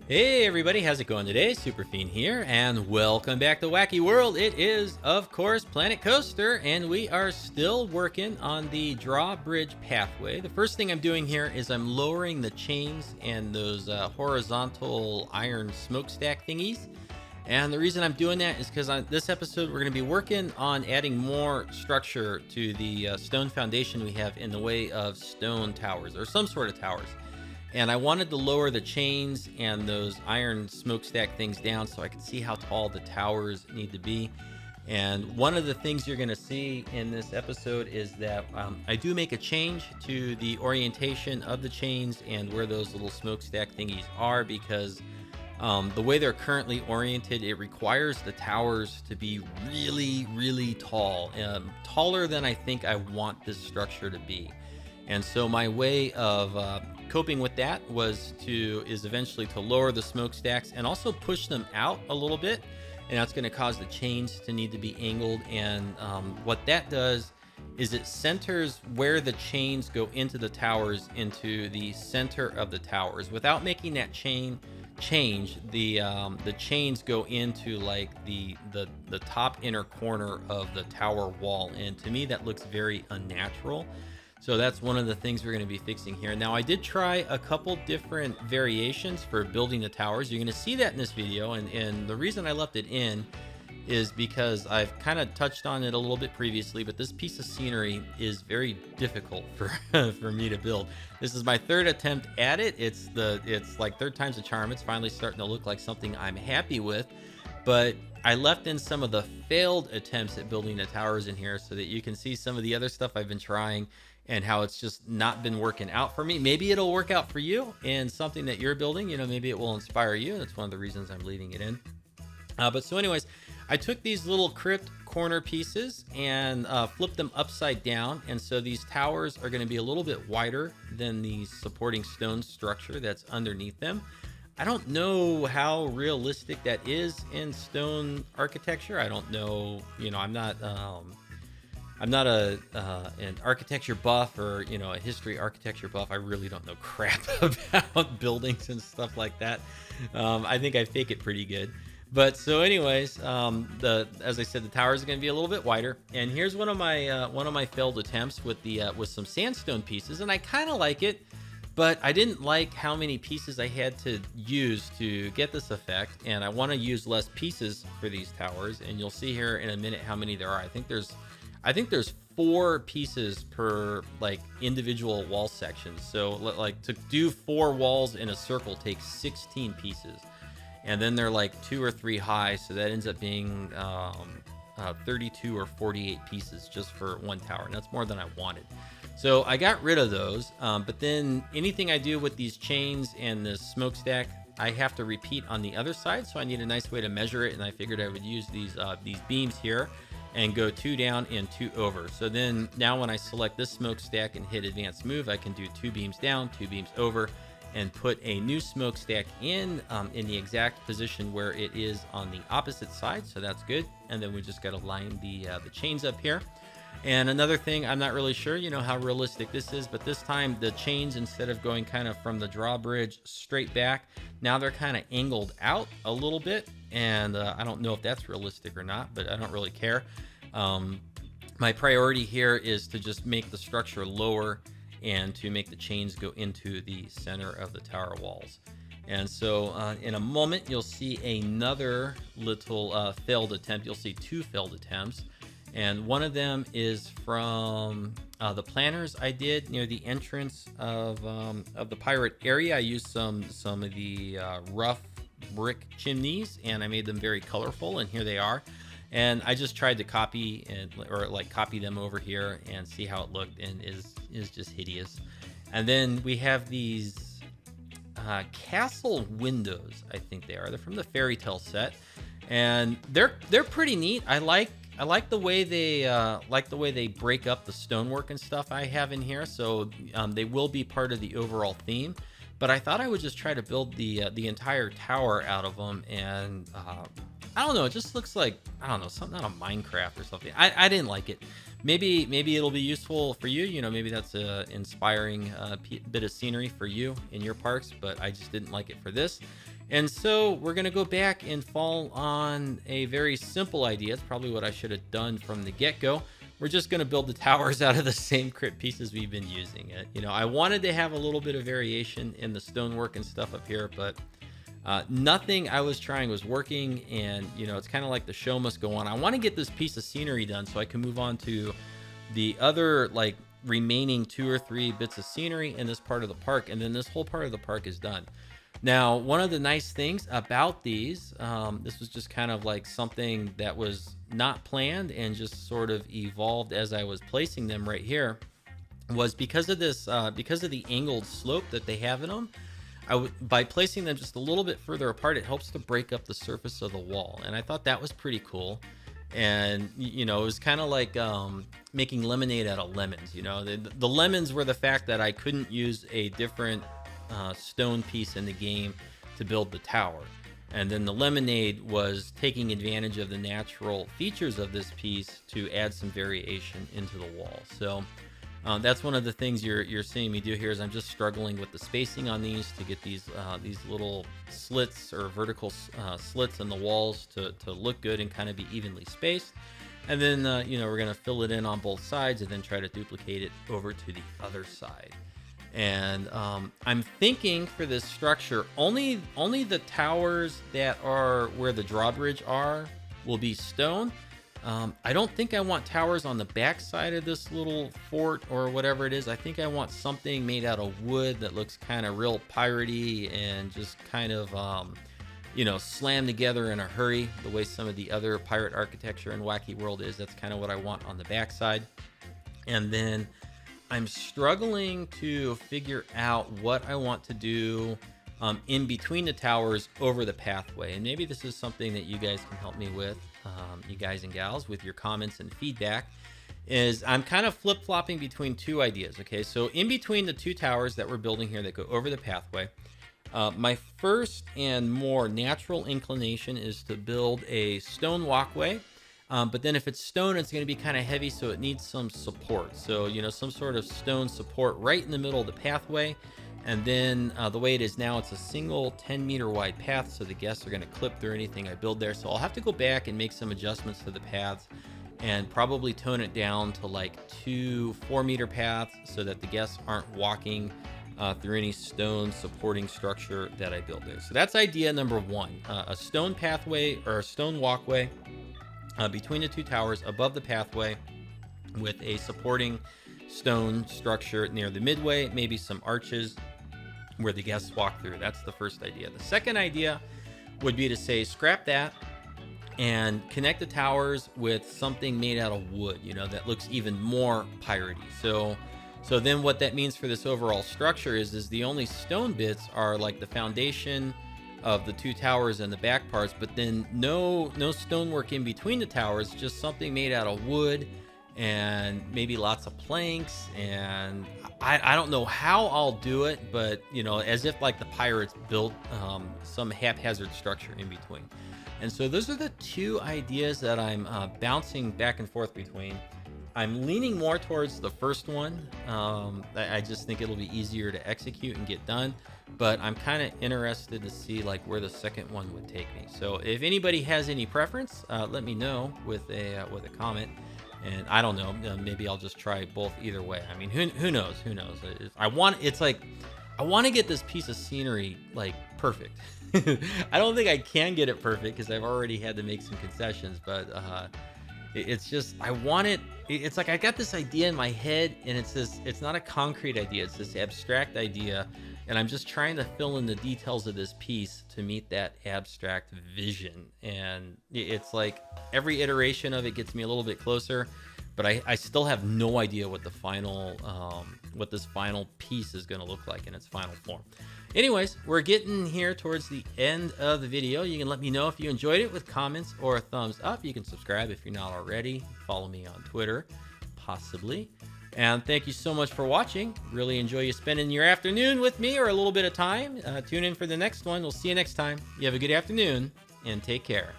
Hey everybody, how's it going today? Superfiend here, and welcome back to Whacky World. It is, of course, Planet Coaster, and we are still working on the Drawbridge pathway. The first thing I'm doing here is I'm lowering the chains and those horizontal iron smokestack thingies. And the reason I'm doing that is because on this episode, we're going to be working on adding more structure to the stone foundation we have in the way of stone towers, or some sort of towers. And I wanted to lower the chains and those iron smokestack things down so I could see how tall the towers need to be. And one of the things you're going to see in this episode is that I do make a change to the orientation of the chains and where those little smokestack thingies are, because the way they're currently oriented, it requires the towers to be really, really tall, taller than I think I want this structure to be. And so my way of coping with that is eventually to lower the smokestacks and also push them out a little bit, and that's going to cause the chains to need to be angled. And what that does is it centers where the chains go into the towers into the center of the towers without making that chain change. The chains go into like the top inner corner of the tower wall, and to me that looks very unnatural. So that's one of the things we're going to be fixing here. Now, I did try a couple different variations for building the towers. You're going to see that in this video, and the reason I left it in is because I've kind of touched on it a little bit previously, but this piece of scenery is very difficult for for me to build. This is my third attempt at it. It's like third time's a charm. It's finally starting to look like something I'm happy with, but I left in some of the failed attempts at building the towers in here so that you can see some of the other stuff I've been trying and how it's just not been working out for me. Maybe it'll work out for you and something that you're building, maybe it will inspire you. That's one of the reasons I'm leaving it in. But so anyways, I took these little crypt corner pieces and flipped them upside down. And so these towers are going to be a little bit wider than the supporting stone structure that's underneath them. I don't know how realistic that is in stone architecture. I don't know, I'm not an architecture buff or a history architecture buff. I really don't know crap about buildings and stuff like that. I think I fake it pretty good. But so, anyways, as I said, the towers are going to be a little bit wider. And here's one of my failed attempts with with some sandstone pieces, and I kind of like it, but I didn't like how many pieces I had to use to get this effect, and I want to use less pieces for these towers. And you'll see here in a minute how many there are. I think there's 4 pieces per like individual wall section. So like to do 4 walls in a circle takes 16 pieces, and then they're like 2 or 3 high, so that ends up being 32 or 48 pieces just for one tower, and that's more than I wanted. So I got rid of those, but then anything I do with these chains and the smokestack, I have to repeat on the other side, so I need a nice way to measure it, and I figured I would use these beams here and go 2 down and 2 over. So then now when I select this smokestack and hit advanced move, I can do 2 beams down, 2 beams over, and put a new smokestack in the exact position where it is on the opposite side. So that's good. And then we just got to line the chains up here. And another thing, I'm not really sure, how realistic this is, but this time the chains, instead of going kind of from the drawbridge straight back, now they're kind of angled out a little bit. And I don't know if that's realistic or not, but I don't really care. My priority here is to just make the structure lower and to make the chains go into the center of the tower walls. And so in a moment, you'll see another little failed attempt. You'll see 2 failed attempts. And one of them is from the planners I did near the entrance of the pirate area. I used some of the rough brick chimneys, and I made them very colorful, and here they are. And I just tried to copy them over here and see how it looked, and is just hideous. And then we have these castle windows. I think they are. They're from the fairy tale set, and they're pretty neat. I like the way they break up the stonework and stuff I have in here. So they will be part of the overall theme. But I thought I would just try to build the entire tower out of them, and I don't know. It just looks like, I don't know, something out of Minecraft or something. I didn't like it. Maybe it'll be useful for you. Maybe that's a inspiring bit of scenery for you in your parks, but I just didn't like it for this. And so we're going to go back and fall on a very simple idea. It's probably what I should have done from the get-go. We're just going to build the towers out of the same crypt pieces we've been using. I wanted to have a little bit of variation in the stonework and stuff up here, but nothing I was trying was working. And, it's kind of like the show must go on. I want to get this piece of scenery done so I can move on to the other, like, remaining 2 or 3 bits of scenery in this part of the park. And then this whole part of the park is done. Now, one of the nice things about these, this was just kind of like something that was not planned and just sort of evolved as I was placing them right here, was because of this, because of the angled slope that they have in them, by placing them just a little bit further apart, it helps to break up the surface of the wall. And I thought that was pretty cool. And, it was kind of like making lemonade out of lemons. The lemons were the fact that I couldn't use a different stone piece in the game to build the tower, and then the lemonade was taking advantage of the natural features of this piece to add some variation into the wall. So that's one of the things you're seeing me do here, is I'm just struggling with the spacing on these to get these little slits or vertical slits in the walls to look good and kind of be evenly spaced. And then we're going to fill it in on both sides and then try to duplicate it over to the other side. And I'm thinking for this structure, only the towers that are where the drawbridge are will be stone. I don't think I want towers on the back side of this little fort or whatever it is. I think I want something made out of wood that looks kind of real piratey and just kind of, slammed together in a hurry, the way some of the other pirate architecture in Whacky World is. That's kind of what I want on the back side. And then I'm struggling to figure out what I want to do in between the towers over the pathway. And maybe this is something that you guys can help me with, you guys and gals, with your comments and feedback. Is I'm kind of flip-flopping between 2 ideas. Okay, so in between the 2 towers that we're building here that go over the pathway, my first and more natural inclination is to build a stone walkway. But then if it's stone, it's going to be kind of heavy, so it needs some support. So, some sort of stone support right in the middle of the pathway. And then the way it is now, it's a single 10-meter wide path, so the guests are going to clip through anything I build there. So I'll have to go back and make some adjustments to the paths and probably tone it down to like 2 4-meter paths so that the guests aren't walking through any stone supporting structure that I build there. So that's idea number 1, a stone pathway or a stone walkway between the 2 towers above the pathway with a supporting stone structure near the midway, maybe some arches where the guests walk through. That's the first idea. The second idea would be to say scrap that and connect the towers with something made out of wood, that looks even more piratey. So then what that means for this overall structure is the only stone bits are like the foundation of the 2 towers and the back parts, but then no stonework in between the towers, just something made out of wood and maybe lots of planks. And I don't know how I'll do it, but as if like the pirates built some haphazard structure in between. And so those are the 2 ideas that I'm bouncing back and forth between. I'm leaning more towards the first one. I just think it'll be easier to execute and get done, but I'm kind of interested to see like where the second one would take me. So if anybody has any preference, let me know with a comment. And I don't know, maybe I'll just try both either way. I mean, who knows? Who knows? I want to get this piece of scenery like perfect. I don't think I can get it perfect because I've already had to make some concessions, but it's just, I want it. It's like I got this idea in my head, and it's not a concrete idea. It's this abstract idea, and I'm just trying to fill in the details of this piece to meet that abstract vision. And it's like every iteration of it gets me a little bit closer, but I still have no idea what the final, what this final piece is going to look like in its final form. Anyways, we're getting here towards the end of the video. You can let me know if you enjoyed it with comments or a thumbs up. You can subscribe if you're not already. Follow me on Twitter, possibly. And thank you so much for watching. Really enjoy you spending your afternoon with me, or a little bit of time. Tune in for the next one. We'll see you next time. You have a good afternoon, and take care.